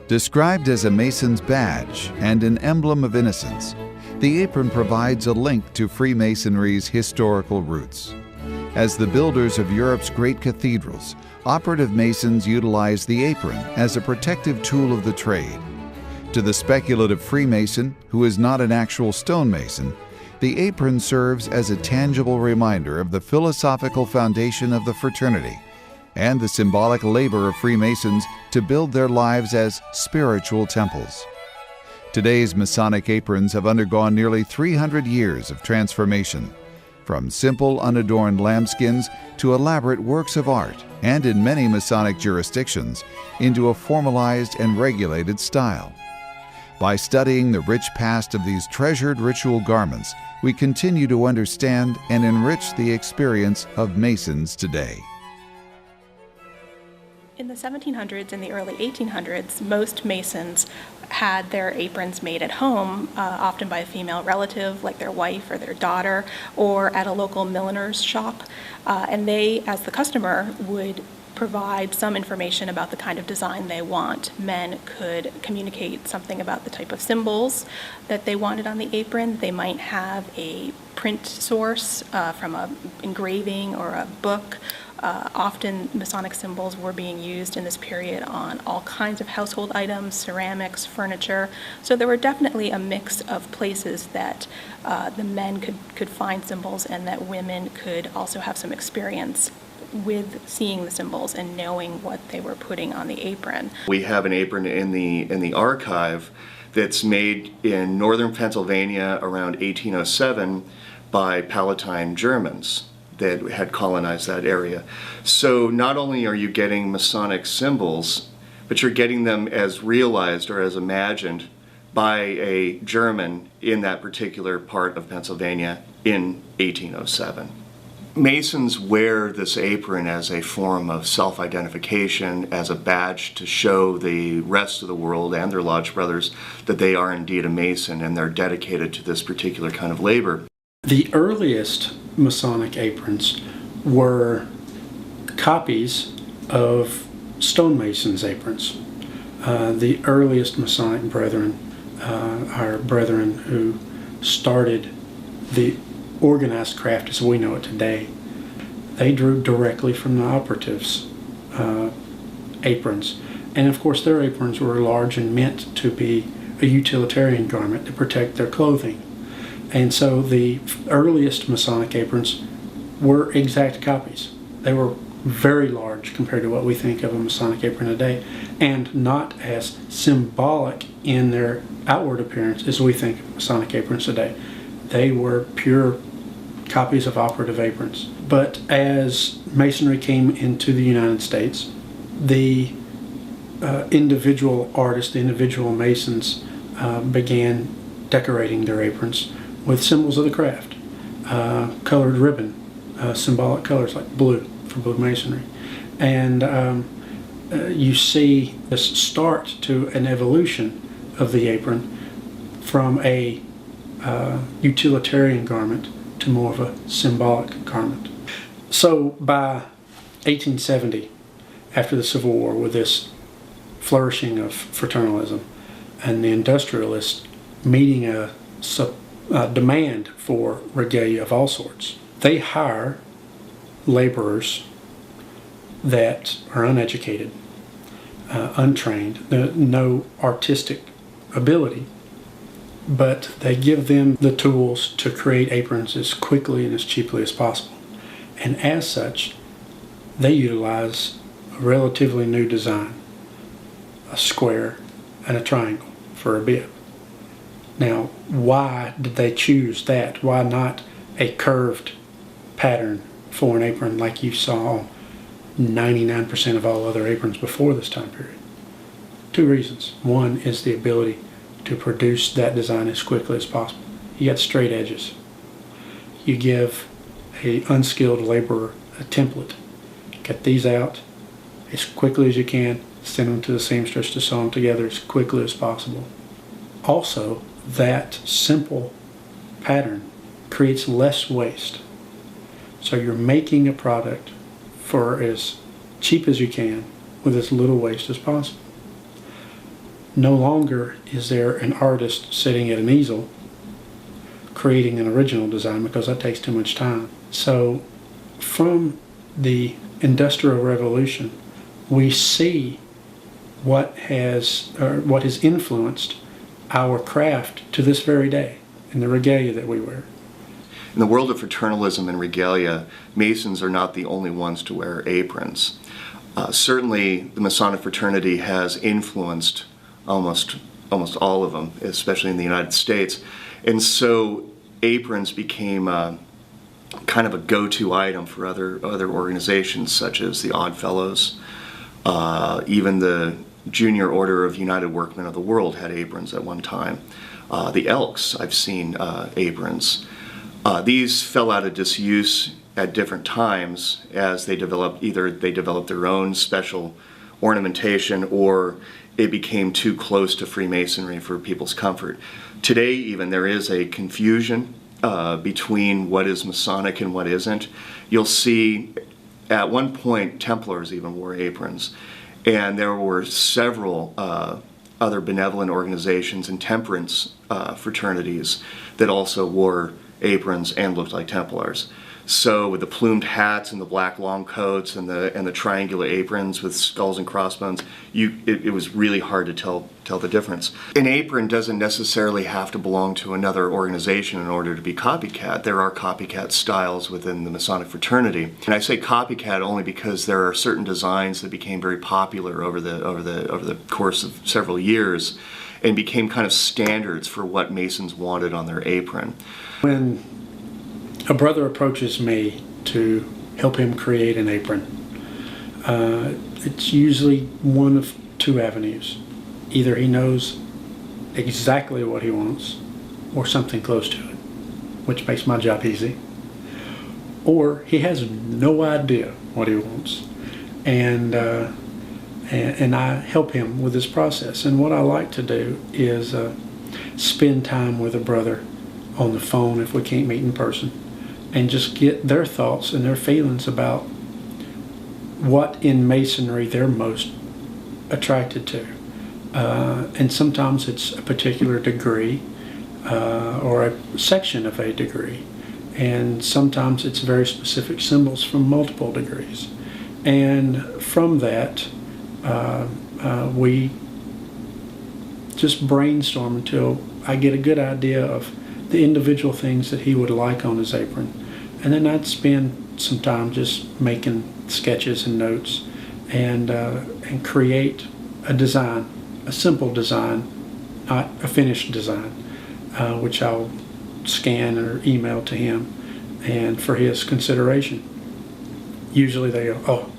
Described as a Mason's badge and an emblem of innocence, the apron provides a link to Freemasonry's historical roots. As the builders of Europe's great cathedrals, operative Masons utilized the apron as a protective tool of the trade. To the speculative Freemason, who is not an actual stonemason, the apron serves as a tangible reminder of the philosophical foundation of the fraternity and the symbolic labor of Freemasons to build their lives as spiritual temples. Today's Masonic aprons have undergone nearly 300 years of transformation, from simple unadorned lambskins to elaborate works of art, and in many Masonic jurisdictions, into a formalized and regulated style. By studying the rich past of these treasured ritual garments, we continue to understand and enrich the experience of Masons today. In the 1700s and the early 1800s, most Masons had their aprons made at home, often by a female relative, like their wife or their daughter, or at a local milliner's shop. And they, as the customer, would provide some information about the kind of design they want. Men could communicate something about the type of symbols that they wanted on the apron. They might have a print source from an engraving or a book. Often Masonic symbols were being used in this period on all kinds of household items, ceramics, furniture. So there were definitely a mix of places that the men could find symbols, and that women could also have some experience with seeing the symbols and knowing what they were putting on the apron. We have an apron in the archive that's made in northern Pennsylvania around 1807 by Palatine Germans that had colonized that area. So not only are you getting Masonic symbols, but you're getting them as realized or as imagined by a German in that particular part of Pennsylvania in 1807. Masons wear this apron as a form of self-identification, as a badge to show the rest of the world and their lodge brothers that they are indeed a Mason and they're dedicated to this particular kind of labor. The earliest Masonic aprons were copies of stonemasons' aprons. The earliest Masonic brethren, our brethren who started the organized craft as we know it today, they drew directly from the operatives' aprons. And of course their aprons were large and meant to be a utilitarian garment to protect their clothing. And so the earliest Masonic aprons were exact copies. They were very large compared to what we think of a Masonic apron today, and not as symbolic in their outward appearance as we think of Masonic aprons today. They were pure copies of operative aprons. But as Masonry came into the United States, the individual artists, the individual Masons began decorating their aprons with symbols of the craft, colored ribbon, symbolic colors like blue for Blue Masonry. And you see this start to an evolution of the apron from a utilitarian garment to more of a symbolic garment. So by 1870, after the Civil War, with this flourishing of fraternalism and the industrialists meeting a demand for regalia of all sorts, they hire laborers that are uneducated, untrained, no artistic ability, but they give them the tools to create aprons as quickly and as cheaply as possible. And as such, they utilize a relatively new design, a square and a triangle for a bib. Now, why did they choose that? Why not a curved pattern for an apron like you saw on 99% of all other aprons before this time period? Two reasons. One is the ability to produce that design as quickly as possible. You got straight edges. You give an unskilled laborer a template. Get these out as quickly as you can, send them to the seamstress to sew them together as quickly as possible. Also, that simple pattern creates less waste. So you're making a product for as cheap as you can with as little waste as possible. No longer is there an artist sitting at an easel creating an original design, because that takes too much time. So from the Industrial Revolution, we see what has influenced our craft to this very day in the regalia that we wear. In the world of fraternalism and regalia, Masons are not the only ones to wear aprons. Certainly, the Masonic fraternity has influenced almost all of them, especially in the United States. And so aprons became kind of a go-to item for other organizations, such as the Odd Fellows. Even the Junior Order of United Workmen of the World had aprons at one time. The Elks, I've seen aprons. These fell out of disuse at different times as they developed, either they developed their own special ornamentation, or it became too close to Freemasonry for people's comfort. Today even, there is a confusion between what is Masonic and what isn't. You'll see at one point Templars even wore aprons, and there were several other benevolent organizations and temperance fraternities that also wore aprons and looked like Templars. So with the plumed hats and the black long coats and the triangular aprons with skulls and crossbones, it was really hard to tell the difference. An apron doesn't necessarily have to belong to another organization in order to be copycat. There are copycat styles within the Masonic fraternity, and I say copycat only because there are certain designs that became very popular over the course of several years, and became kind of standards for what Masons wanted on their apron. When a brother approaches me to help him create an apron, it's usually one of two avenues. Either he knows exactly what he wants, or something close to it, which makes my job easy, or he has no idea what he wants, and I help him with this process. And what I like to do is spend time with a brother on the phone if we can't meet in person, and just get their thoughts and their feelings about what in Masonry they're most attracted to. And sometimes it's a particular degree or a section of a degree, and sometimes it's very specific symbols from multiple degrees. And from that, we just brainstorm until I get a good idea of the individual things that he would like on his apron. And then I'd spend some time just making sketches and notes, and create a design, a simple design, not a finished design, which I'll scan or email to him and for his consideration. Usually they go, "Oh,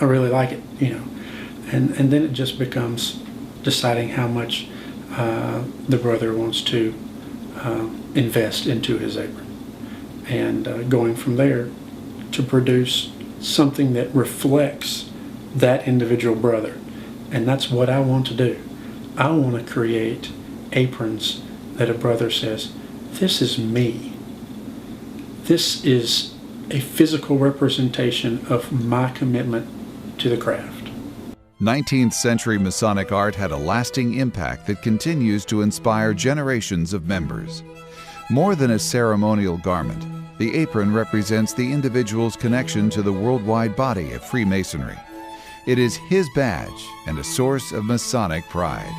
I really like it," and then it just becomes deciding how much the brother wants to invest into his apron, and going from there to produce something that reflects that individual brother. And that's what I want to do. I want to create aprons that a brother says, "This is me. This is a physical representation of my commitment to the craft." 19th century Masonic art had a lasting impact that continues to inspire generations of members. More than a ceremonial garment, the apron represents the individual's connection to the worldwide body of Freemasonry. It is his badge and a source of Masonic pride.